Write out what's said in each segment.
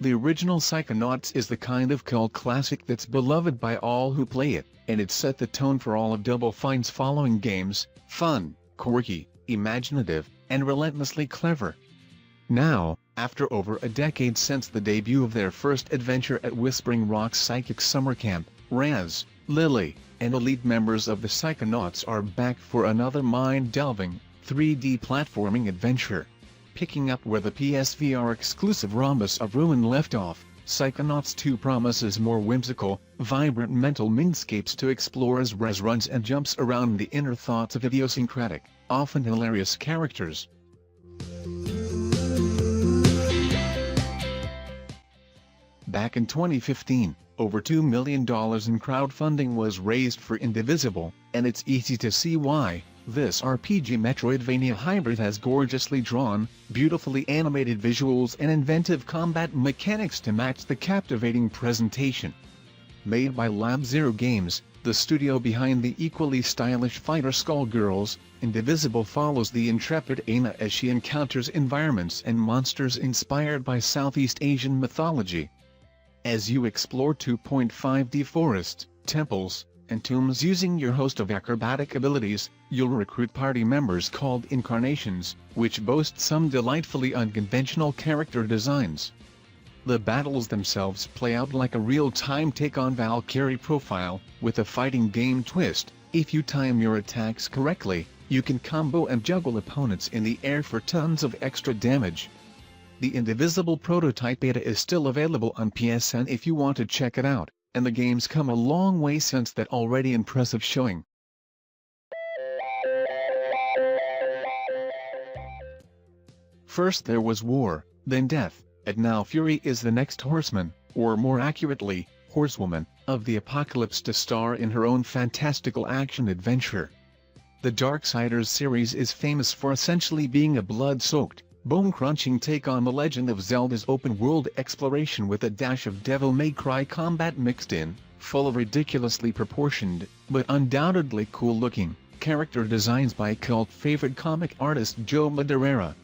The original Psychonauts is the kind of cult classic that's beloved by all who play it, and it set the tone for all of Double Fine's following games: fun, quirky, imaginative, and relentlessly clever. Now, after over a decade since the debut of their first adventure at Whispering Rock's Psychic Summer Camp, Raz, Lily, and elite members of the Psychonauts are back for another mind-delving, 3D platforming adventure. Picking up where the PSVR exclusive Rhombus of Ruin left off, Psychonauts 2 promises more whimsical, vibrant mental mindscapes to explore as Raz runs and jumps around the inner thoughts of idiosyncratic, often hilarious characters. Back in 2015, over $2 million in crowdfunding was raised for Indivisible, and it's easy to see why. This RPG Metroidvania hybrid has gorgeously drawn, beautifully animated visuals and inventive combat mechanics to match the captivating presentation. Made by Lab Zero Games, the studio behind the equally stylish fighter Skullgirls, Indivisible follows the intrepid Aina as she encounters environments and monsters inspired by Southeast Asian mythology. As you explore 2.5D forests, temples, and tombs using your host of acrobatic abilities, you'll recruit party members called Incarnations, which boast some delightfully unconventional character designs. The battles themselves play out like a real-time take-on Valkyrie profile, with a fighting game twist. If you time your attacks correctly, you can combo and juggle opponents in the air for tons of extra damage. The Indivisible prototype beta is still available on PSN if you want to check it out, and the game's come a long way since that already impressive showing. First there was war, then death, and now Fury is the next horseman, or more accurately, horsewoman, of the apocalypse to star in her own fantastical action-adventure. The Darksiders series is famous for essentially being a blood-soaked, bone-crunching take on the Legend of Zelda's open-world exploration with a dash of Devil May Cry combat mixed in, full of ridiculously proportioned, but undoubtedly cool-looking, character designs by cult favorite comic artist Joe Madureira.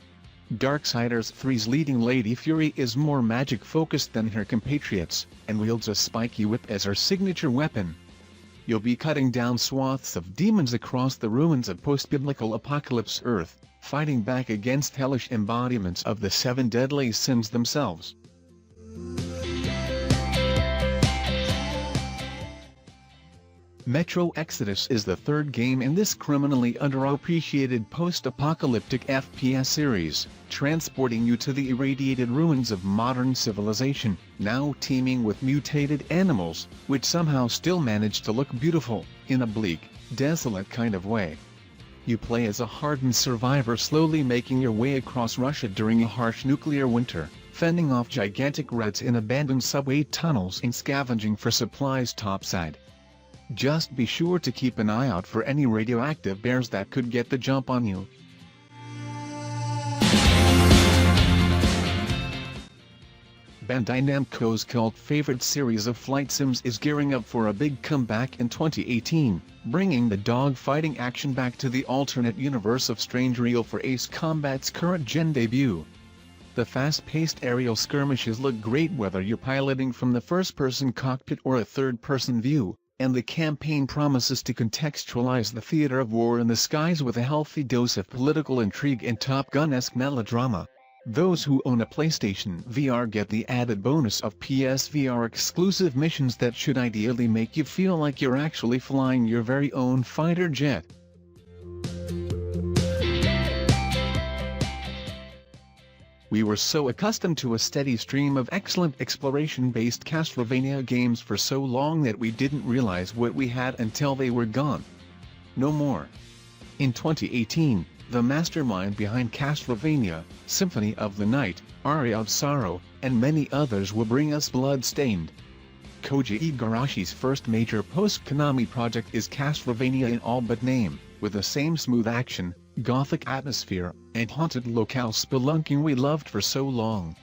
Darksiders 3's leading Lady Fury is more magic-focused than her compatriots, and wields a spiky whip as her signature weapon. You'll be cutting down swaths of demons across the ruins of post-biblical apocalypse Earth, fighting back against hellish embodiments of the 7 deadly sins themselves. Metro Exodus is the third game in this criminally underappreciated post-apocalyptic FPS series, transporting you to the irradiated ruins of modern civilization, now teeming with mutated animals, which somehow still manage to look beautiful, in a bleak, desolate kind of way. You play as a hardened survivor slowly making your way across Russia during a harsh nuclear winter, fending off gigantic rats in abandoned subway tunnels and scavenging for supplies topside. Just be sure to keep an eye out for any radioactive bears that could get the jump on you. Bandai Namco's cult favorite series of flight sims is gearing up for a big comeback in 2018, bringing the dog-fighting action back to the alternate universe of Strange Reel for Ace Combat's current-gen debut. The fast-paced aerial skirmishes look great whether you're piloting from the first-person cockpit or a third-person view, and the campaign promises to contextualize the theater of war in the skies with a healthy dose of political intrigue and Top Gun-esque melodrama. Those who own a PlayStation VR get the added bonus of PSVR exclusive missions that should ideally make you feel like you're actually flying your very own fighter jet. We were so accustomed to a steady stream of excellent exploration-based Castlevania games for so long that we didn't realize what we had until they were gone. No more. In 2018, the mastermind behind Castlevania, Symphony of the Night, Aria of Sorrow, and many others will bring us Bloodstained. Koji Igarashi's first major post-Konami project is Castlevania in all but name, with the same smooth action, gothic atmosphere, and haunted locale spelunking we loved for so long.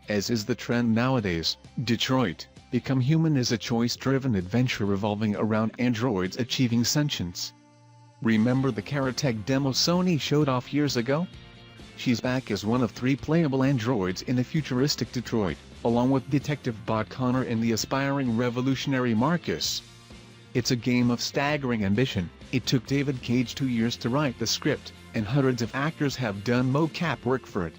As is the trend nowadays, Detroit: Become Human is a choice-driven adventure revolving around androids achieving sentience. Remember the Karatech demo Sony showed off years ago? She's back as one of 3 playable androids in a futuristic Detroit, along with Detective Bot Connor and the aspiring revolutionary Marcus. It's a game of staggering ambition. It took David Cage 2 years to write the script, and hundreds of actors have done mocap work for it.